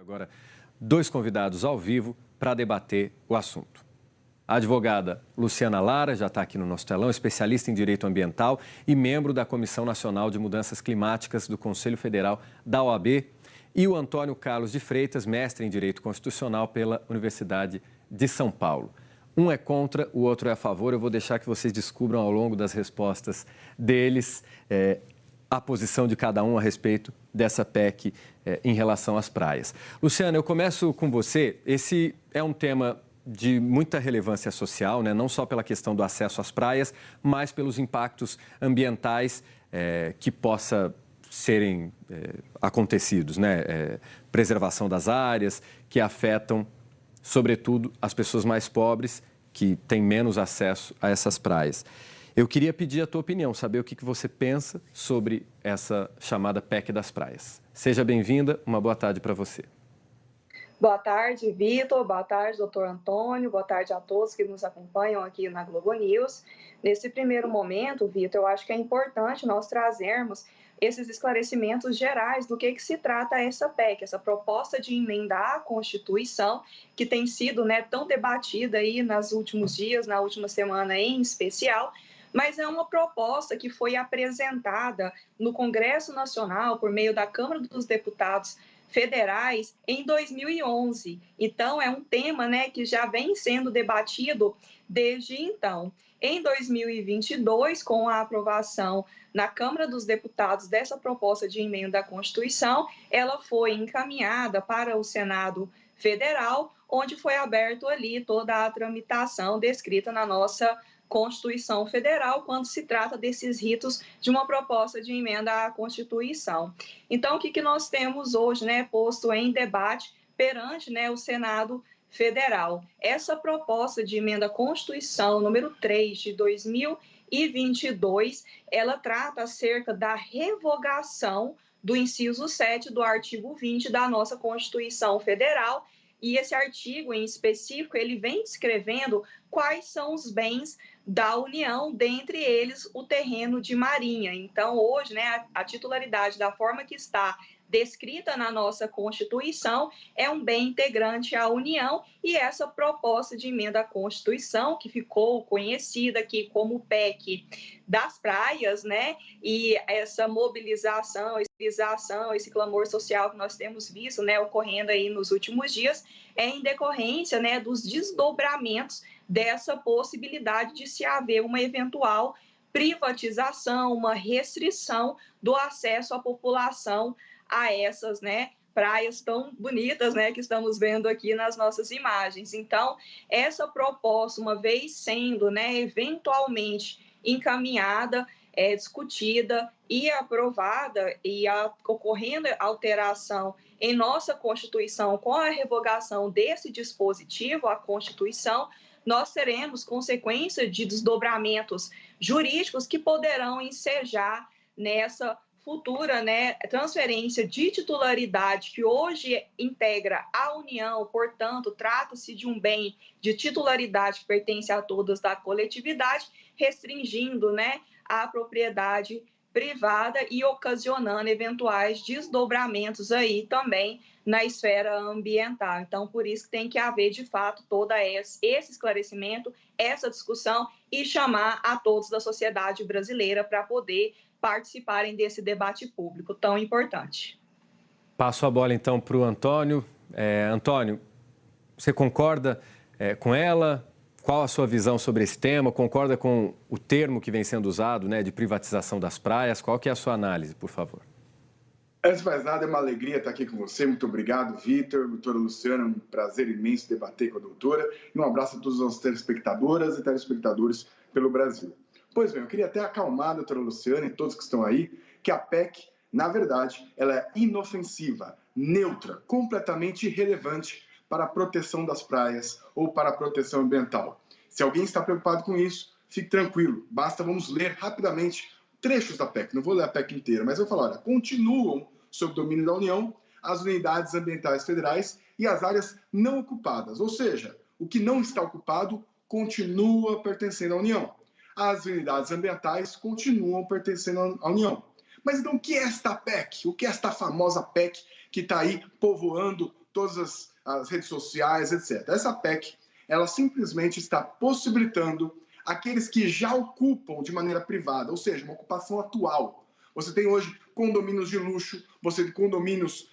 Agora, dois convidados ao vivo para debater o assunto. A advogada Luciana Lara já está aqui no nosso telão, especialista em direito ambiental e membro da Comissão Nacional de Mudanças Climáticas do Conselho Federal da OAB. E o Antônio Carlos de Freitas, mestre em Direito Constitucional pela Universidade de São Paulo. Um é contra, o outro é a favor. Eu vou deixar que vocês descubram ao longo das respostas deles a posição de cada um a respeito dessa PEC em relação às praias. Luciana, eu começo com você. Esse é um tema de muita relevância social, né? Não só pela questão do acesso às praias, mas pelos impactos ambientais que possa serem acontecidos, né? Preservação das áreas que afetam, sobretudo, as pessoas mais pobres que têm menos acesso a essas praias. Eu queria pedir a tua opinião, saber o que você pensa sobre essa chamada PEC das praias. Seja bem-vinda, uma boa tarde para você. Boa tarde, Vitor. Boa tarde, doutor Antônio. Boa tarde a todos que nos acompanham aqui na Globo News. Nesse primeiro momento, Vitor, eu acho que é importante nós trazermos esses esclarecimentos gerais do que se trata essa PEC, essa proposta de emendar a Constituição, que tem sido tão debatida aí nos últimos dias, na última semana em especial, mas é uma proposta que foi apresentada no Congresso Nacional por meio da Câmara dos Deputados Federais em 2011. Então, é um tema que já vem sendo debatido desde então. Em 2022, com a aprovação na Câmara dos Deputados dessa proposta de emenda à Constituição, ela foi encaminhada para o Senado Federal, onde foi aberto ali toda a tramitação descrita na nossa Constituição Federal, quando se trata desses ritos de uma proposta de emenda à Constituição. Então, o que nós temos hoje, posto em debate perante o Senado Federal? Essa proposta de emenda à Constituição número 3 de 2022, ela trata acerca da revogação do inciso 7 do artigo 20 da nossa Constituição Federal. E esse artigo, em específico, ele vem descrevendo quais são os bens da União, dentre eles o terreno de marinha. Então, hoje, a titularidade da forma que está descrita na nossa Constituição é um bem integrante à União, e essa proposta de emenda à Constituição, que ficou conhecida aqui como PEC das praias, e essa mobilização, esse clamor social que nós temos visto ocorrendo aí nos últimos dias, é em decorrência dos desdobramentos dessa possibilidade de se haver uma eventual privatização, uma restrição do acesso à população a essas praias tão bonitas que estamos vendo aqui nas nossas imagens. Então, essa proposta, uma vez sendo eventualmente encaminhada, discutida e aprovada, e ocorrendo alteração em nossa Constituição com a revogação desse dispositivo, a Constituição, nós teremos consequência de desdobramentos jurídicos que poderão ensejar nessa futura transferência de titularidade que hoje integra a União. Portanto, trata-se de um bem de titularidade que pertence a todas da coletividade, restringindo a propriedade privada e ocasionando eventuais desdobramentos aí também na esfera ambiental. Então, por isso que tem que haver, de fato, todo esse esclarecimento, essa discussão, e chamar a todos da sociedade brasileira para poder participarem desse debate público tão importante. Passo a bola, então, para o Antônio. Antônio, você concorda com ela? Qual a sua visão sobre esse tema? Concorda com o termo que vem sendo usado, de privatização das praias? Qual que é a sua análise, por favor? Antes de mais nada, é uma alegria estar aqui com você. Muito obrigado, Vitor, doutora Luciana. É um prazer imenso debater com a doutora. E um abraço a todos os telespectadoras e telespectadores pelo Brasil. Pois bem, eu queria até acalmar a doutora Luciana e todos que estão aí, que a PEC, na verdade, ela é inofensiva, neutra, completamente irrelevante para a proteção das praias ou para a proteção ambiental. Se alguém está preocupado com isso, fique tranquilo. Vamos ler rapidamente trechos da PEC. Não vou ler a PEC inteira, mas eu vou falar, continuam sob domínio da União as unidades ambientais federais e as áreas não ocupadas. Ou seja, o que não está ocupado continua pertencendo à União. As unidades ambientais continuam pertencendo à União. Mas então o que é esta PEC? O que é esta famosa PEC que está aí povoando todas as redes sociais, etc. Essa PEC, ela simplesmente está possibilitando aqueles que já ocupam de maneira privada, ou seja, uma ocupação atual. Você tem hoje condomínios de luxo, você tem condomínios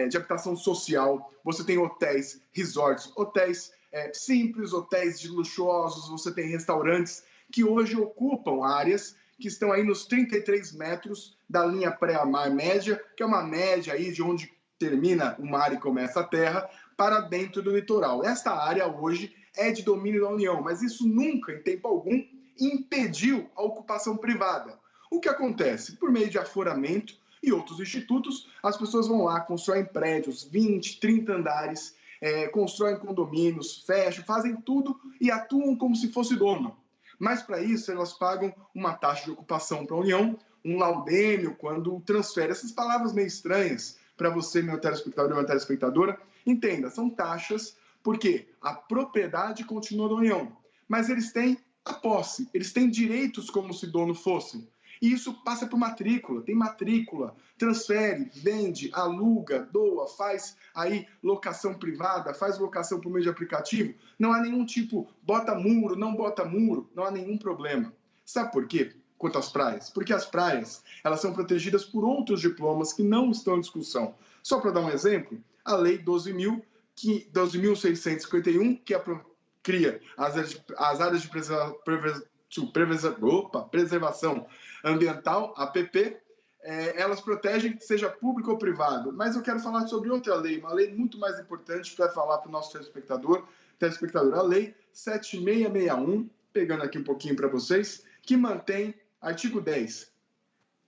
de habitação social, você tem hotéis, resorts, hotéis simples, hotéis de luxuosos, você tem restaurantes que hoje ocupam áreas que estão aí nos 33 metros da linha pré-mar média, que é uma média aí de onde termina o mar e começa a terra, para dentro do litoral. Esta área hoje é de domínio da União, mas isso nunca, em tempo algum, impediu a ocupação privada. O que acontece? Por meio de aforamento e outros institutos, as pessoas vão lá, constroem prédios, 20, 30 andares, constroem condomínios, fecham, fazem tudo e atuam como se fosse dono. Mas, para isso, elas pagam uma taxa de ocupação para a União, um laudêmio, quando transfere essas palavras meio estranhas para você, meu telespectador e minha telespectadora. Entenda, são taxas porque a propriedade continua da União, mas eles têm a posse, eles têm direitos como se dono fossem. E isso passa por matrícula, tem matrícula, transfere, vende, aluga, doa, faz aí locação privada, faz locação por meio de aplicativo. Não há nenhum tipo, bota muro, não bota muro, não há nenhum problema. Sabe por quê? Quanto às praias? Porque as praias, elas são protegidas por outros diplomas que não estão em discussão. Só para dar um exemplo, a Lei 12.651, que cria as áreas de preservação ambiental, APP, elas protegem, seja público ou privado. Mas eu quero falar sobre outra lei, uma lei muito mais importante para falar para o nosso telespectador, a Lei 7661, pegando aqui um pouquinho para vocês, que mantém, artigo 10,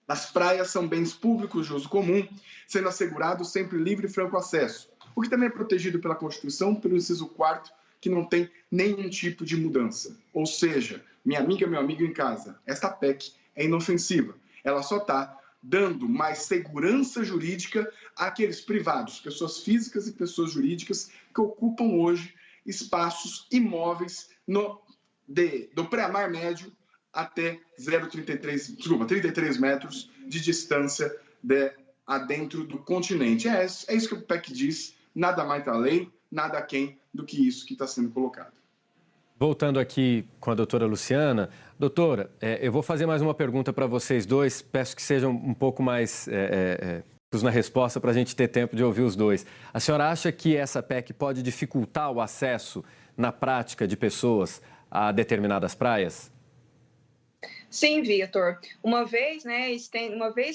as praias são bens públicos de uso comum, sendo assegurado sempre livre e franco acesso, o que também é protegido pela Constituição, pelo inciso 4º, que não tem nenhum tipo de mudança. Ou seja, minha amiga, meu amigo em casa, esta PEC é inofensiva. Ela só está dando mais segurança jurídica àqueles privados, pessoas físicas e pessoas jurídicas que ocupam hoje espaços imóveis do pré-mar médio até 33 metros de distância adentro do continente. É isso que o PEC diz, nada mais da lei, nada aquém do que isso que está sendo colocado. Voltando aqui com a doutora Luciana. Doutora, eu vou fazer mais uma pergunta para vocês dois. Peço que sejam um pouco mais na resposta para a gente ter tempo de ouvir os dois. A senhora acha que essa PEC pode dificultar o acesso na prática de pessoas a determinadas praias? Sim, Vitor. Uma vez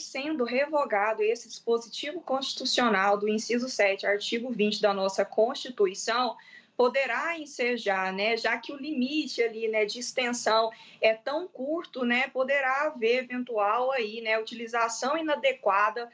sendo revogado esse dispositivo constitucional do inciso 7, artigo 20 da nossa Constituição, poderá ensejar, já que o limite ali, de extensão é tão curto, poderá haver eventual aí, utilização inadequada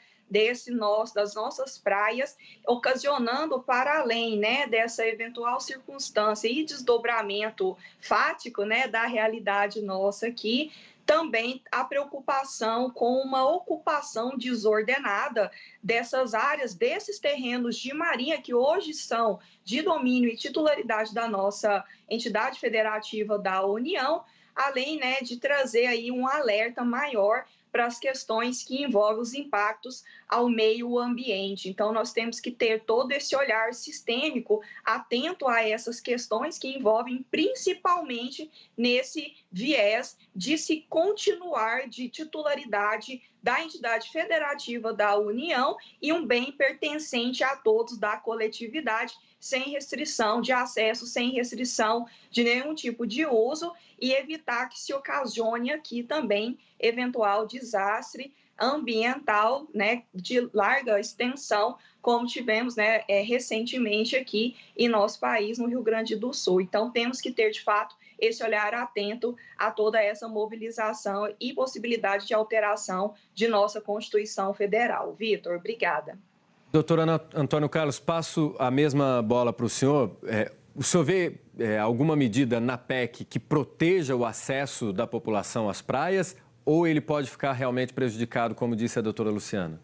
das nossas praias, ocasionando para além, dessa eventual circunstância e desdobramento fático, da realidade nossa aqui, também a preocupação com uma ocupação desordenada dessas áreas, desses terrenos de marinha que hoje são de domínio e titularidade da nossa entidade federativa da União, além, de trazer aí um alerta maior para as questões que envolvem os impactos ao meio ambiente. Então, nós temos que ter todo esse olhar sistêmico atento a essas questões que envolvem principalmente nesse viés de se continuar de titularidade da entidade federativa da União e um bem pertencente a todos da coletividade, sem restrição de acesso, sem restrição de nenhum tipo de uso e evitar que se ocasione aqui também eventual desastre ambiental, de larga extensão, como tivemos, recentemente aqui em nosso país, no Rio Grande do Sul. Então, temos que ter, de fato, esse olhar atento a toda essa mobilização e possibilidade de alteração de nossa Constituição Federal. Vitor, obrigada. Doutor Antônio Carlos, passo a mesma bola para o senhor. O senhor vê alguma medida na PEC que proteja o acesso da população às praias ou ele pode ficar realmente prejudicado, como disse a doutora Luciana?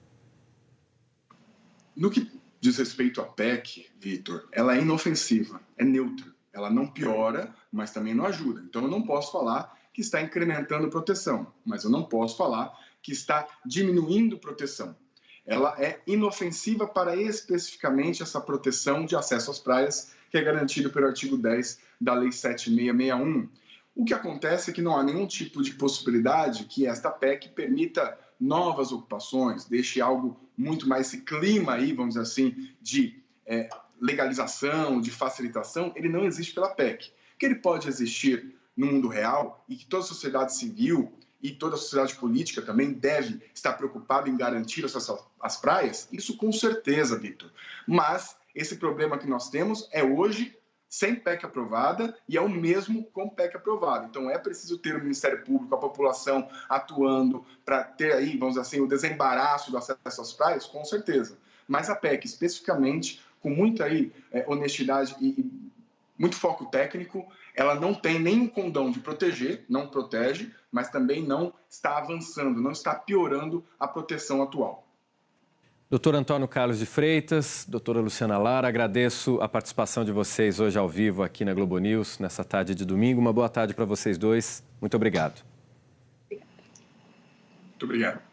No que diz respeito à PEC, Vitor, ela é inofensiva, é neutra. Ela não piora, mas também não ajuda. Então, eu não posso falar que está incrementando proteção, mas eu não posso falar que está diminuindo proteção. ela é inofensiva para especificamente essa proteção de acesso às praias, que é garantido pelo artigo 10 da Lei 7661. O que acontece é que não há nenhum tipo de possibilidade que esta PEC permita novas ocupações, deixe algo muito mais, esse clima aí, vamos dizer assim, de legalização, de facilitação, ele não existe pela PEC. Que ele pode existir no mundo real e que toda a sociedade civil e toda a sociedade política também deve estar preocupada em garantir as praias, isso com certeza, Vitor. Mas esse problema que nós temos é hoje sem PEC aprovada e é o mesmo com PEC aprovada. Então, é preciso ter o Ministério Público, a população atuando para ter aí, vamos dizer assim, o desembaraço do acesso às praias, com certeza. Mas a PEC, especificamente, com muita aí, honestidade e muito foco técnico, ela não tem nenhum condão de proteger, não protege, mas também não está avançando, não está piorando a proteção atual. Doutor Antônio Carlos de Freitas, doutora Luciana Lara, agradeço a participação de vocês hoje ao vivo aqui na Globo News, nessa tarde de domingo. Uma boa tarde para vocês dois. Muito obrigado. Muito obrigado.